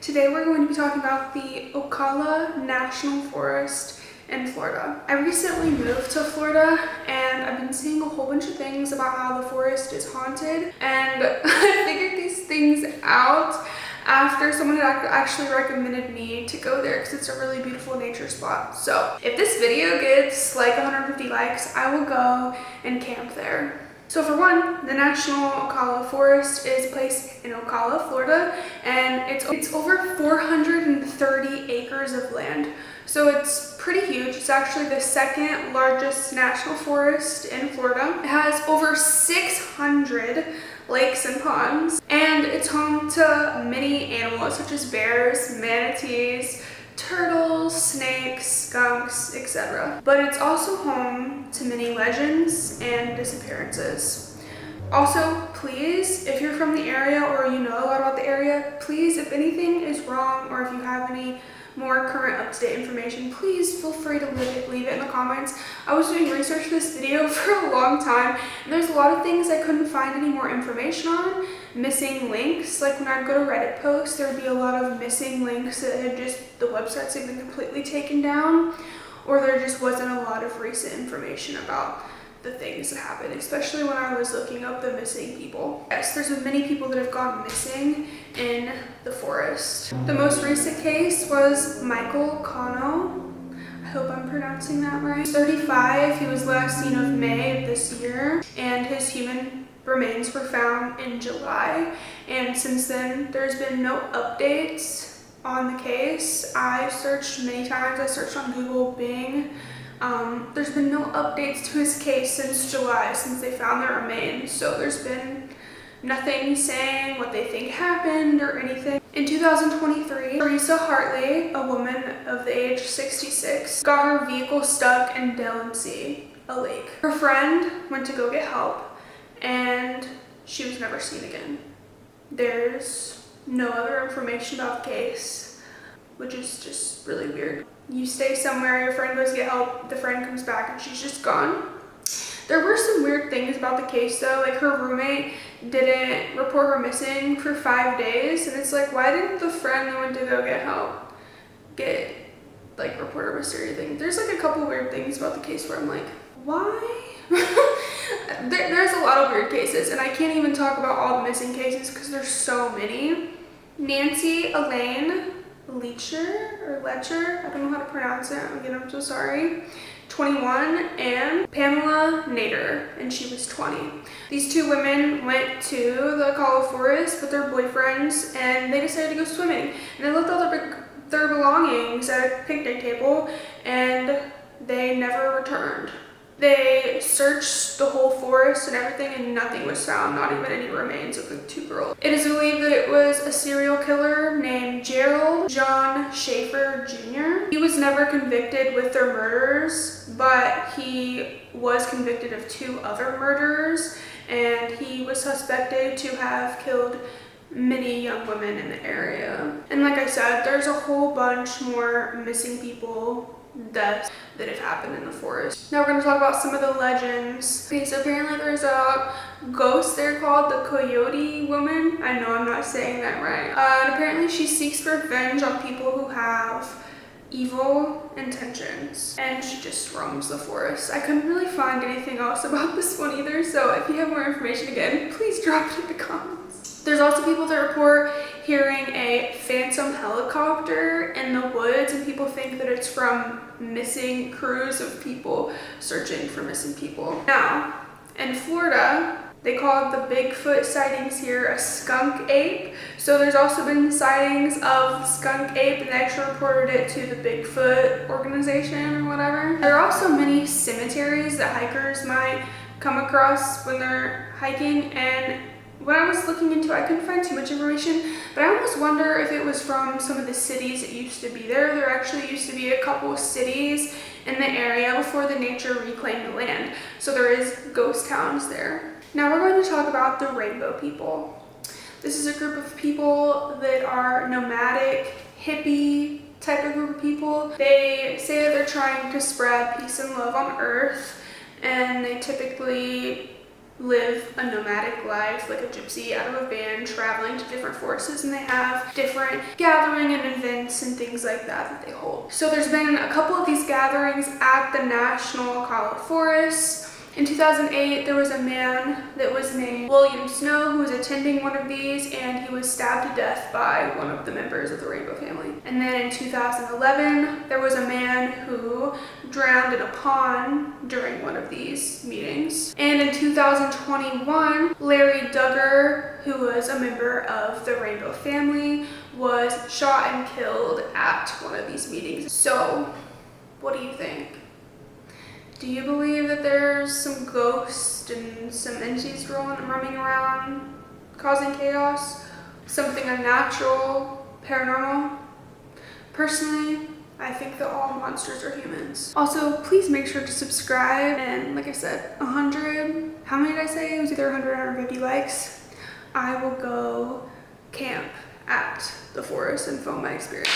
Today we're going to be talking about the Ocala National Forest in Florida. I recently moved to Florida and I've been seeing a whole bunch of things about how the forest is haunted, and I figured these things out after someone had actually recommended me to go there because it's a really beautiful nature spot. So if this video gets like 150 likes, I will go and camp there. So for one, the National Ocala Forest is placed in Ocala, Florida, and it's over 430 acres of land. So it's pretty huge. It's actually the second largest national forest in Florida. It has over 600 lakes and ponds, and it's home to many animals such as bears, manatees, turtles, snakes, skunks, etc. But it's also home to many legends and disappearances. Also, please, if you're from the area or you know a lot about the area, please, if anything is wrong or if you have any more current up-to-date information, please feel free to leave it in the comments. I was doing research for this video for a long time, and there's a lot of things I couldn't find any more information on. Missing links, like when I'd go to Reddit posts, there would be a lot of missing links that had the websites had been completely taken down, or there just wasn't a lot of recent information about the things that happened, especially when I was looking up the missing people. Yes, there's been many people that have gone missing in the forest. The most recent case was Michael Cano. I hope I'm pronouncing that right. He's 35, he was last seen of May of this year, and his human remains were found in July. And since then, there's been no updates on the case. I searched many times, I searched on Google, Bing. There's been no updates to his case since July, since they found their remains. So there's been nothing saying what they think happened or anything. In 2023, Teresa Hartley, a woman of the age 66, got her vehicle stuck in Delancey, a lake. Her friend went to go get help and she was never seen again. There's no other information about the case, which is just really weird. You stay somewhere, your friend goes to get help, the friend comes back and she's just gone. There were some weird things about the case though, like her roommate didn't report her missing for 5 days, and it's like, why didn't the friend that went to go get help report her missing or anything? There's like a couple weird things about the case where I'm like, why? There's a lot of weird cases, and I can't even talk about all the missing cases because there's so many. Nancy Elaine Letcher, I don't know how to pronounce it, again, I'm so sorry, 21, and Pamela Nader, and she was 20. These two women went to the Ocala Forest with their boyfriends, and they decided to go swimming, and they left all their belongings at a picnic table, and they never returned. They searched the whole forest and everything, and nothing was found, not even any remains of the two girls. It is believed that it was a serial killer named Gerald John Schaefer Jr. He was never convicted with their murders, but he was convicted of 2 other murders, and he was suspected to have killed many young women in the area. And like I said, there's a whole bunch more missing people deaths that have happened in the forest. Now we're going to talk about some of the legends. Okay, so apparently there's a ghost there called the Coyote Woman. I know I'm not saying that right. And apparently she seeks revenge on people who have evil intentions, and she just roams the forest. I couldn't really find anything else about this one either, so if you have more information, again, please drop it in the comments. There's also people that report hearing a phantom helicopter in the woods, and people think that it's from missing crews of people searching for missing people. Now, in Florida, they call the Bigfoot sightings here a skunk ape. So there's also been sightings of skunk ape, and they actually reported it to the Bigfoot organization or whatever. There are also many cemeteries that hikers might come across when they're hiking, and when I was looking into it, I couldn't find too much information, but I almost wonder if it was from some of the cities that used to be there. There actually used to be a couple of cities in the area before the nature reclaimed the land. So there is ghost towns there. Now we're going to talk about the rainbow people. This is a group of people that are nomadic, hippie type of group of people. They say that they're trying to spread peace and love on Earth, and they typically live a nomadic life, like a gypsy out of a van, traveling to different forests, and they have different gathering and events and things like that they hold. So there's been a couple of these gatherings at the National Ocala Forest. In 2008, there was a man that was named William Snow who was attending one of these, and he was stabbed to death by one of the members of the Rainbow family. And then in 2011, there was a man who drowned in a pond during one of these meetings. And in 2021, Larry Duggar, who was a member of the Rainbow family, was shot and killed at one of these meetings. So, what do you think? Do you believe that there's some ghosts and some entities roaming around, causing chaos? Something unnatural, paranormal? Personally, I think that all monsters are humans. Also, please make sure to subscribe, and like I said, 100, how many did I say? It was either 100 or 150 likes. I will go camp at the forest and film my experience.